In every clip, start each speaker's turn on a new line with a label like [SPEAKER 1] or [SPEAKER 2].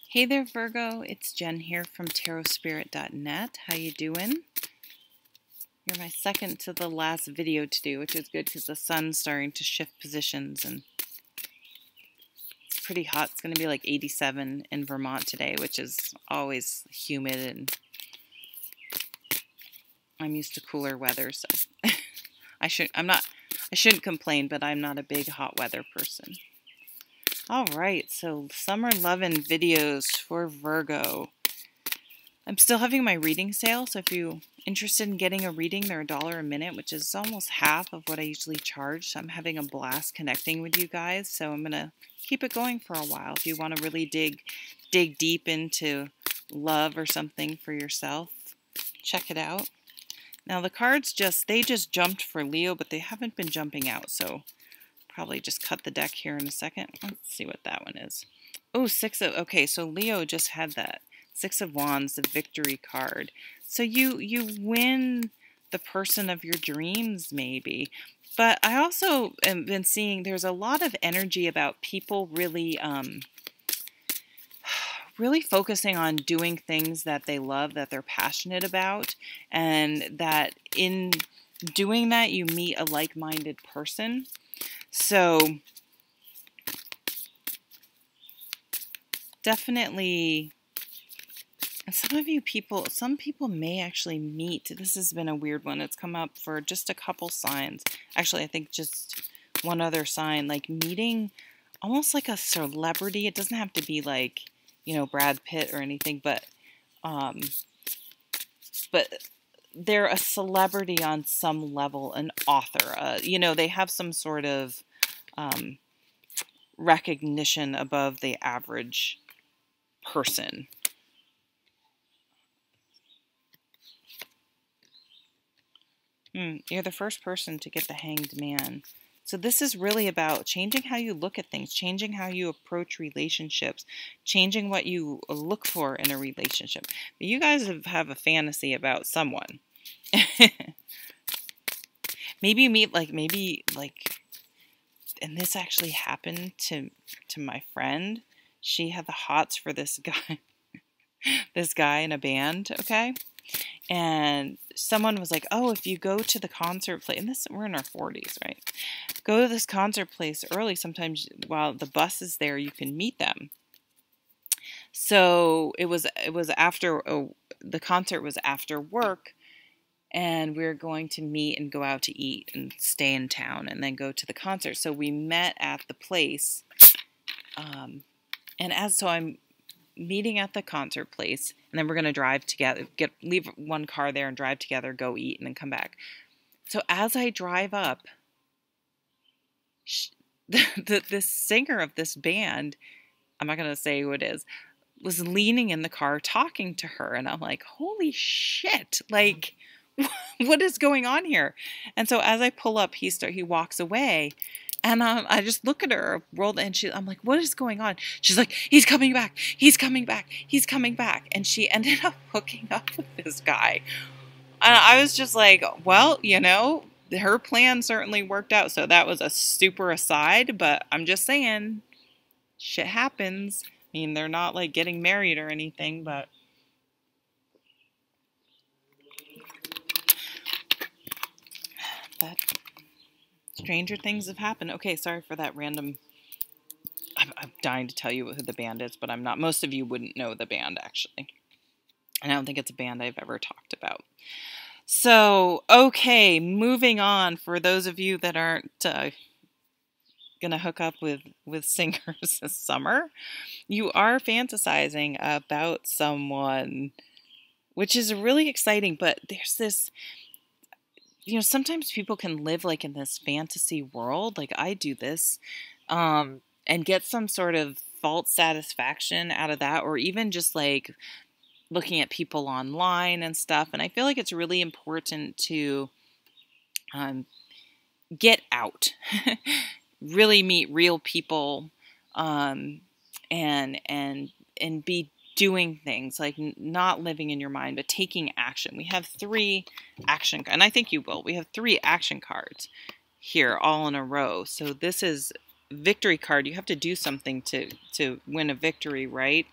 [SPEAKER 1] Hey there, Virgo. It's Jen here from tarotspirit.net. How you doing? You're my second to the last video to do, which is good because the sun's starting to shift positions and it's pretty hot. It's going to be like 87 in Vermont today, which is always humid, and I'm used to cooler weather, so I shouldn't complain, but I'm not a big hot weather person. All right, so summer lovin' videos for Virgo. I'm still having my reading sale, so if you're interested in getting a reading, they're $1 a minute, which is almost half of what I usually charge. So I'm having a blast connecting with you guys, so I'm going to keep it going for a while. If you want to really dig deep into love or something for yourself, check it out. Now the cards they just jumped for Leo, but they haven't been jumping out, so probably just cut the deck here in a second. Let's see what that one is. Oh, okay, so Leo just had that. 6 of Wands, the victory card. So you win the person of your dreams, maybe. But I also have been seeing there's a lot of energy about people really really focusing on doing things that they love, that they're passionate about, and that in doing that you meet a like-minded person. So definitely, and some people may actually meet, this has been a weird one, it's come up for just a couple signs. Actually, I think just one other sign, like meeting almost like a celebrity. It doesn't have to be like, you know, Brad Pitt or anything, but they're a celebrity on some level, an author. You know, they have some sort of recognition above the average person. You're the first person to get the Hanged Man. So this is really about changing how you look at things, changing how you approach relationships, changing what you look for in a relationship. But you guys have a fantasy about someone. Maybe you meet and this actually happened to my friend. She had the hots for this guy, this guy in a band, okay? And someone was like, oh, if you go to the concert place, and we're in our 40s, right? Go to this concert place early. Sometimes while the bus is there, you can meet them. So it was after, the concert was after work, and we were going to meet and go out to eat and stay in town and then go to the concert. So we met at the place, so I'm meeting at the concert place, and then we're going to drive together, leave one car there and drive together, go eat, and then come back. So as I drive up, the singer of this band, I'm not going to say who it is, was leaning in the car talking to her, and I'm like, holy shit, like, what is going on here? And so as I pull up, he walks away. And I just look at her, and I'm like, what is going on? She's like, he's coming back. He's coming back. He's coming back. And she ended up hooking up with this guy. And I was just like, well, you know, her plan certainly worked out. So that was a super aside, but I'm just saying, shit happens. I mean, they're not like getting married or anything, but stranger things have happened. Okay, sorry for that random. I'm dying to tell you who the band is, but I'm not. Most of you wouldn't know the band, actually. And I don't think it's a band I've ever talked about. So, okay, moving on. For those of you that aren't going to hook up with singers this summer, you are fantasizing about someone, which is really exciting, but there's this... You know, sometimes people can live like in this fantasy world, like I do this, and get some sort of false satisfaction out of that, or even just like looking at people online and stuff. And I feel like it's really important to get out, really meet real people, and be doing things, like not living in your mind, but taking action. We have 3 action, and I think you will. We have 3 action cards here all in a row. So this is victory card. You have to do something to win a victory, right?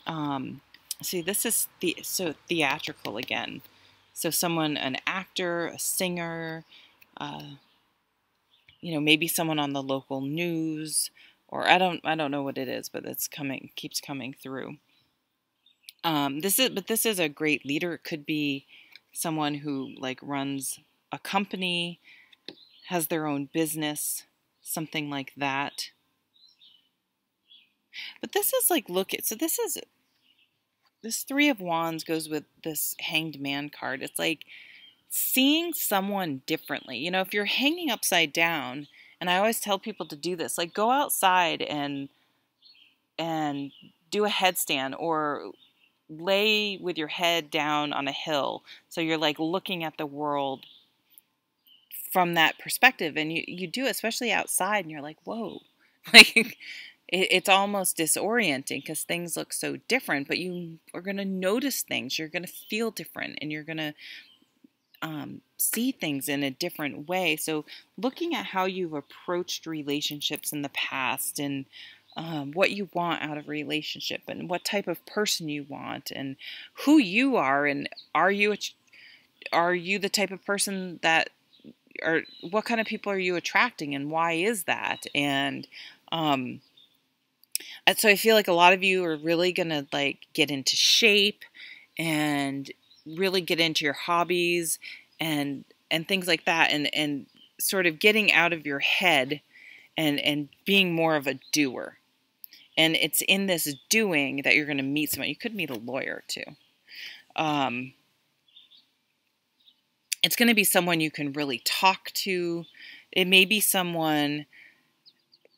[SPEAKER 1] See, this is so theatrical again. So someone, an actor, a singer, uh, maybe someone on the local news, or I don't know what it is, but it's keeps coming through. This is a great leader. It could be someone who like runs a company, has their own business, something like that. But this is like, so this Three of Wands goes with this Hanged Man card. It's like seeing someone differently. If you're hanging upside down, and I always tell people to do this, like go outside and do a headstand, or lay with your head down on a hill, so you're like looking at the world from that perspective. And you do, especially outside, and you're like, whoa, like it's almost disorienting because things look so different, but you are going to notice things, you're going to feel different, and you're going to see things in a different way. So looking at how you've approached relationships in the past, and what you want out of a relationship, and what type of person you want, and who you are, and are you the type of person that, or what kind of people are you attracting, and why is that? And so I feel like a lot of you are really gonna like get into shape and really get into your hobbies and things like that, and sort of getting out of your head and being more of a doer. And it's in this doing that you're going to meet someone. You could meet a lawyer too. It's going to be someone you can really talk to. It may be someone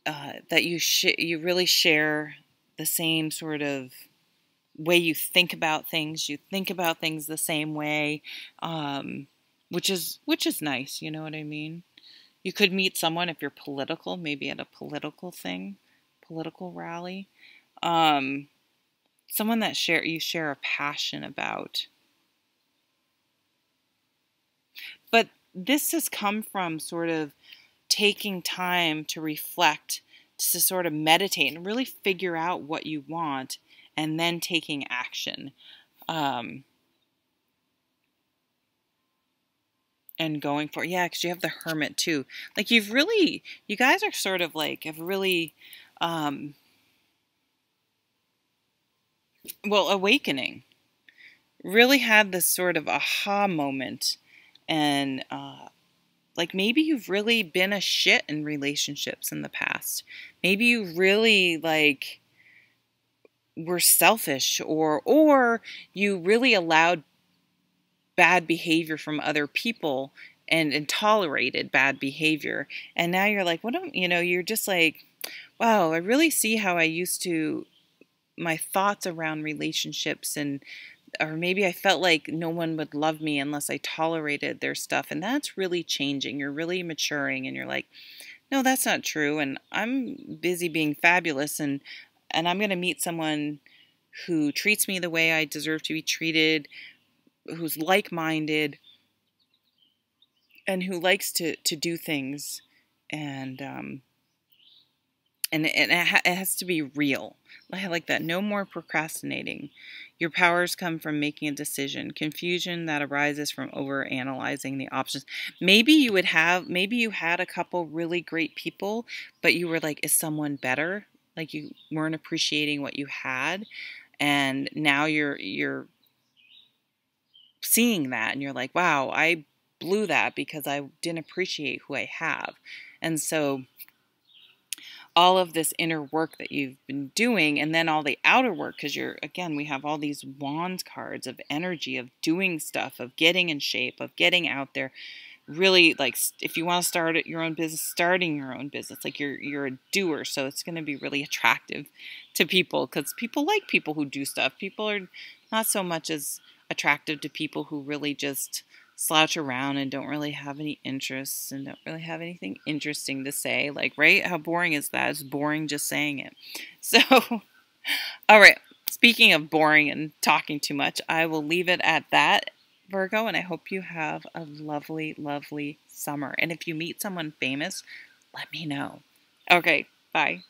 [SPEAKER 1] that you really share the same sort of way you think about things. You think about things the same way, which is nice. You know what I mean? You could meet someone, if you're political, maybe at a political rally. Someone that you share a passion about. But this has come from sort of taking time to reflect, to sort of meditate and really figure out what you want, and then taking action. And going for it. Yeah, because you have the Hermit too. Like you guys are sort of like, have really, awakening. Really had this sort of aha moment, and like maybe you've really been a shit in relationships in the past. Maybe you really like were selfish, or you really allowed bad behavior from other people and tolerated bad behavior. And now you're like, you're just like, wow, I really see how I used to, my thoughts around relationships, or maybe I felt like no one would love me unless I tolerated their stuff. And that's really changing. You're really maturing, and you're like, no, that's not true. And I'm busy being fabulous, and I'm going to meet someone who treats me the way I deserve to be treated, who's like-minded, and who likes to do things, and it has to be real. I like that. No more procrastinating. Your powers come from making a decision. Confusion that arises from over-analyzing the options. Maybe you had a couple really great people, but you were like, is someone better? Like you weren't appreciating what you had, and now you're seeing that, and you're like, wow, I blew that because I didn't appreciate who I have. And so all of this inner work that you've been doing, and then all the outer work, because we have all these wands cards of energy, of doing stuff, of getting in shape, of getting out there. Really, like, if you want to start your own business, starting your own business, like you're a doer, so it's going to be really attractive to people, because people like people who do stuff. People are not so much as attractive to people who really just slouch around and don't really have any interests and don't really have anything interesting to say. Like, right? How boring is that? It's boring just saying it. So, all right. Speaking of boring and talking too much, I will leave it at that, Virgo, and I hope you have a lovely, lovely summer. And if you meet someone famous, let me know. Okay, bye.